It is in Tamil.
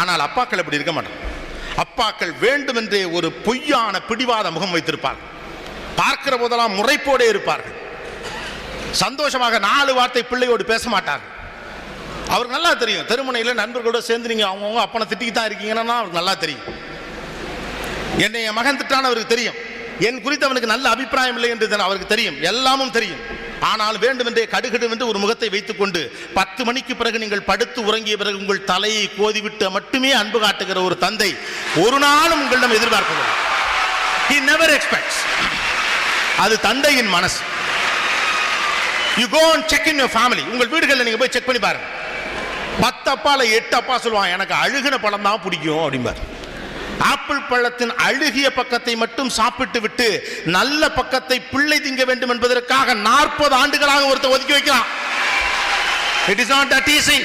ஆனால் அப்பாக்கள் அப்படி இருக்க மாட்டாங்க. அப்பாக்கள் வேண்டுமென்றே ஒரு பொய்யான பிடிவாத முகம் வைத்திருப்பார்கள். பார்க்கிற போதெல்லாம் முறைப்போடே இருப்பார்கள். சந்தோஷமாக 4 வார்த்தை பிள்ளையோடு பேச மாட்டார்கள். அவருக்கு நல்லா தெரியும், தெருமுனையில் நண்பர்களோட சேர்ந்து நீங்க அவங்கவுங்க அப்பனை திட்டிக்கு தான் இருக்கீங்கன்னா அவருக்கு நல்லா தெரியும். என்னை என் மகன் திட்டான அவருக்கு தெரியும், என் குறித்து அவனுக்கு நல்ல அபிப்பிராயம் இல்லை என்று அவருக்கு தெரியும், எல்லாமும் தெரியும். ஆனால் வேண்டுமென்றே கடுகடுவென்று ஒரு முகத்தை வைத்துக் கொண்டு 10 மணிக்கு பிறகு நீங்கள் படுத்து உறங்கிய பிறகு உங்கள் தலையை கோதிவிட்டு மட்டுமே அன்பு காட்டுகிற ஒரு தந்தை ஒரு நாளும் உங்களிடம் எதிர்பார்ப்பதில்லை. He never expects. அது தந்தையின் மனசு. You go and check in your family. உங்கள் வீடுகளில் நீங்க போய் செக் பண்ணி பாருங்க. 10 அப்பால 8 அப்பா சொல்லுவாங்க எனக்கு அழுகின பழம் தான் பிடிக்கும் அப்படிம்பார். ஆப்பிள் பழத்தின் அழுகிய பக்கத்தை மட்டும் சாப்பிட்டு விட்டு நல்ல பக்கத்தை பிள்ளை திங்க வேண்டும் என்பதற்காக 40 ஆண்டுகளாக ஒருத்தர் ஒதுக்கி வைக்கலாம். It is not that easy.